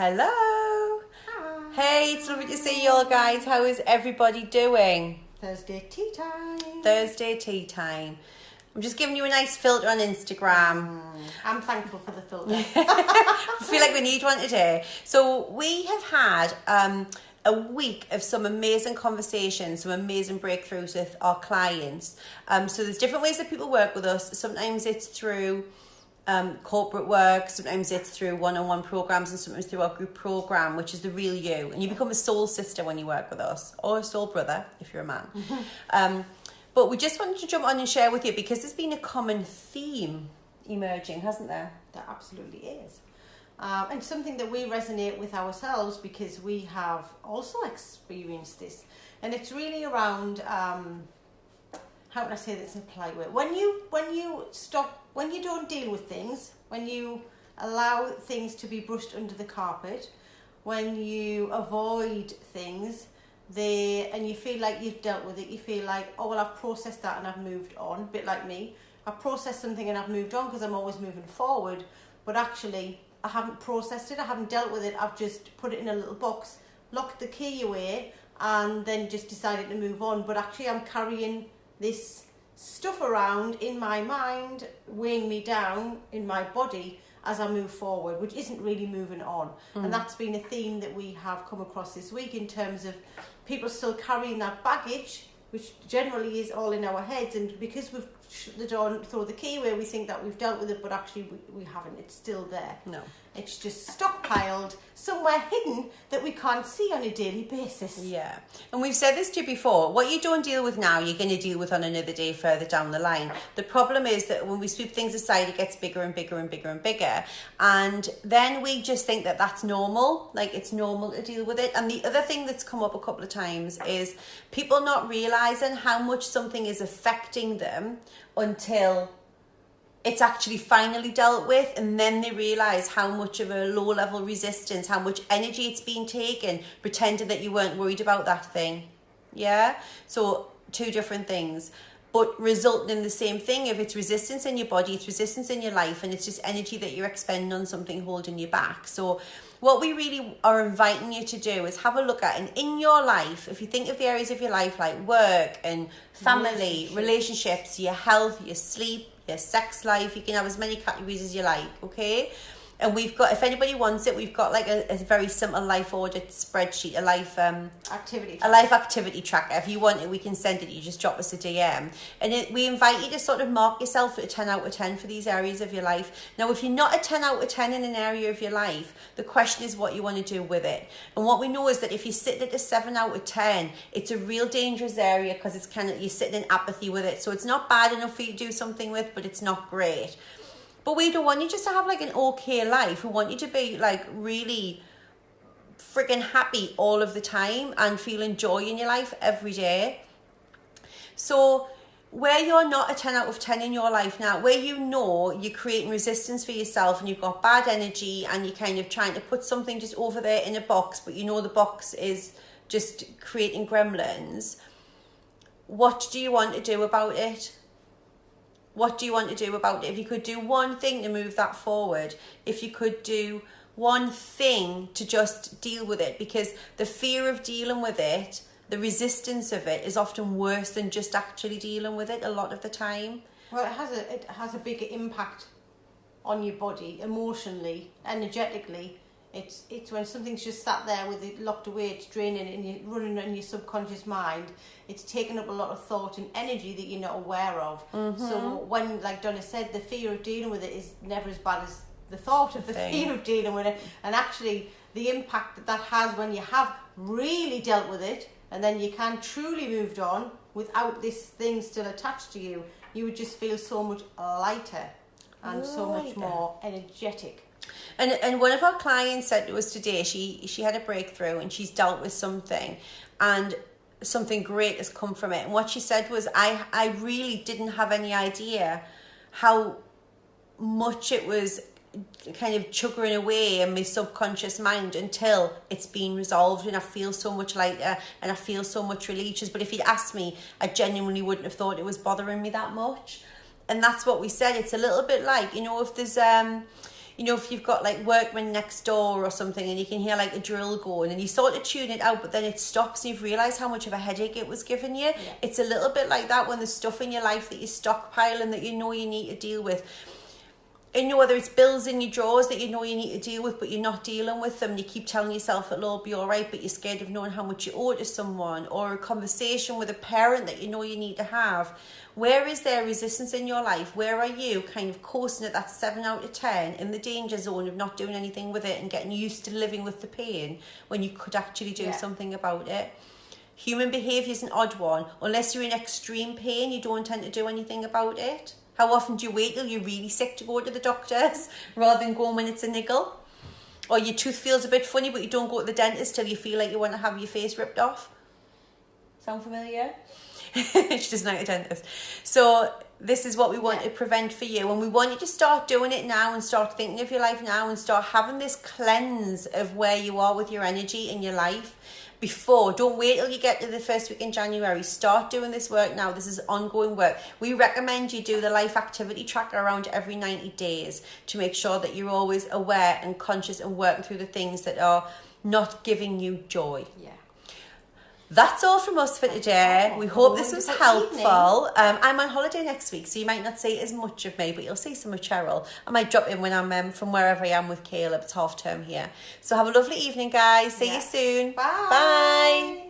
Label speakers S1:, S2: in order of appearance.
S1: Hello.
S2: Hi.
S1: Hey, it's lovely to see you all, guys. How is everybody doing?
S2: Thursday tea time.
S1: Thursday tea time. I'm just giving you a nice filter on Instagram.
S2: I'm thankful for the filter.
S1: I feel like we need one today. So we have had a week of some amazing conversations, some amazing breakthroughs with our clients. So there's different ways that people work with us. Sometimes it's through corporate work, sometimes it's through one-on-one programs, and sometimes through our group program, which is the real you. And you become a soul sister when you work with us, or a soul brother if you're a man. But we just wanted to jump on and share with you because there's been a common theme emerging, hasn't there?
S2: There absolutely is. And something that we resonate with ourselves because we have also experienced this. And it's really around, how can I say this in a polite way? When you don't deal with things, when you allow things to be brushed under the carpet, when you avoid things, and you feel like you've dealt with it, you feel like, oh, well, I've processed that and I've moved on, a bit like me. I've processed something and I've moved on because I'm always moving forward, but actually I haven't processed it, I haven't dealt with it, I've just put it in a little box, locked the key away, and then just decided to move on. But actually I'm carrying this stuff around in my mind, weighing me down in my body as I move forward, which isn't really moving on. And that's been a theme that we have come across this week in terms of people still carrying that baggage, which generally is all in our heads, and because we've shut the door and throw the key away, we think that we've dealt with it, but actually we haven't. It's still there.
S1: No.
S2: It's just stockpiled somewhere hidden that we can't see on a daily basis.
S1: Yeah. And we've said this to you before. What you don't deal with now, you're going to deal with on another day further down the line. The problem is that when we sweep things aside, it gets bigger and bigger and bigger and bigger. And then we just think that that's normal. Like, it's normal to deal with it. And the other thing that's come up a couple of times is people not realising how much something is affecting them until it's actually finally dealt with, and then they realise how much of a low level resistance, how much energy it's been taken pretending that you weren't worried about that thing. Yeah? So two different things, but resulting in the same thing. If it's resistance in your body, it's resistance in your life, and it's just energy that you're expending on something holding you back. So what we really are inviting you to do is have a look at, and in your life, if you think of the areas of your life like work and family, relationships, your health, your sleep, your sex life, you can have as many categories as you like, okay? And we've got, if anybody wants it, we've got like a very simple life audit spreadsheet, a life activity tracker. If you want it, we can send it. You just drop us a DM, and we invite you to sort of mark yourself at a 10 out of 10 for these areas of your life. Now, if you're not a 10 out of 10 in an area of your life, the question is what you want to do with it. And what we know is that if you sit at a 7 out of 10, it's a real dangerous area because it's kind of, you're sitting in apathy with it. So it's not bad enough for you to do something with, but it's not great. But we don't want you just to have like an okay life. We want you to be like really friggin' happy all of the time and feeling joy in your life every day. So where you're not a 10 out of 10 in your life now, where you know you're creating resistance for yourself and you've got bad energy and you're kind of trying to put something just over there in a box, but you know the box is just creating gremlins, what do you want to do about it? What do you want to do about it? If you could do one thing to move that forward, if you could do one thing to just deal with it, because the fear of dealing with it, the resistance of it is often worse than just actually dealing with it a lot of the time.
S2: Well, it has a bigger impact on your body, emotionally, energetically. It's when something's just sat there with it locked away, it's draining and you're running in your subconscious mind. It's taking up a lot of thought and energy that you're not aware of. So when, like Donna said, the fear of dealing with it is never as bad as the thought of the fear of dealing with it. And actually the impact that has when you have really dealt with it and then you can truly moved on without this thing still attached to you, you would just feel so much lighter and so much more energetic.
S1: And one of our clients said to us today, she had a breakthrough and she's dealt with something and something great has come from it. And what she said was, I really didn't have any idea how much it was kind of chugging away in my subconscious mind until it's been resolved, and I feel so much lighter and I feel so much relief. But if you'd asked me, I genuinely wouldn't have thought it was bothering me that much. And that's what we said. It's a little bit like, if there's you know, if you've got like workmen next door or something and you can hear like a drill going and you sort of tune it out, but then it stops and you've realised how much of a headache it was giving you.
S2: Yeah.
S1: It's a little bit like that when there's stuff in your life that you stockpile and that you know you need to deal with. And you know, whether it's bills in your drawers that you know you need to deal with, but you're not dealing with them, and you keep telling yourself it'll all be all right, but you're scared of knowing how much you owe to someone, or a conversation with a parent that you know you need to have. Where is there resistance in your life? Where are you kind of coasting at that 7 out of 10 in the danger zone of not doing anything with it and getting used to living with the pain when you could actually do something about it? Human behaviour is an odd one. Unless you're in extreme pain, you don't tend to do anything about it. How often do you wait till you're really sick to go to the doctors rather than going when it's a niggle? Or your tooth feels a bit funny but you don't go to the dentist till you feel like you want to have your face ripped off? Sound familiar? She doesn't like a dentist. So this is what we want to prevent for you, and we want you to start doing it now and start thinking of your life now and start having this cleanse of where you are with your energy in your life. Don't wait till you get to the first week in January. Start doing this work now. This is ongoing work. We recommend you do the life activity tracker around every 90 days to make sure that you're always aware and conscious and working through the things that are not giving you joy.
S2: Yeah.
S1: That's all from us for today. We hope this was helpful. I'm on holiday next week, so you might not see as much of me, but you'll see some of Cheryl. I might drop in when I'm from wherever I am with Caleb. It's half term here. So have a lovely evening, guys. See you soon.
S2: Bye.
S1: Bye.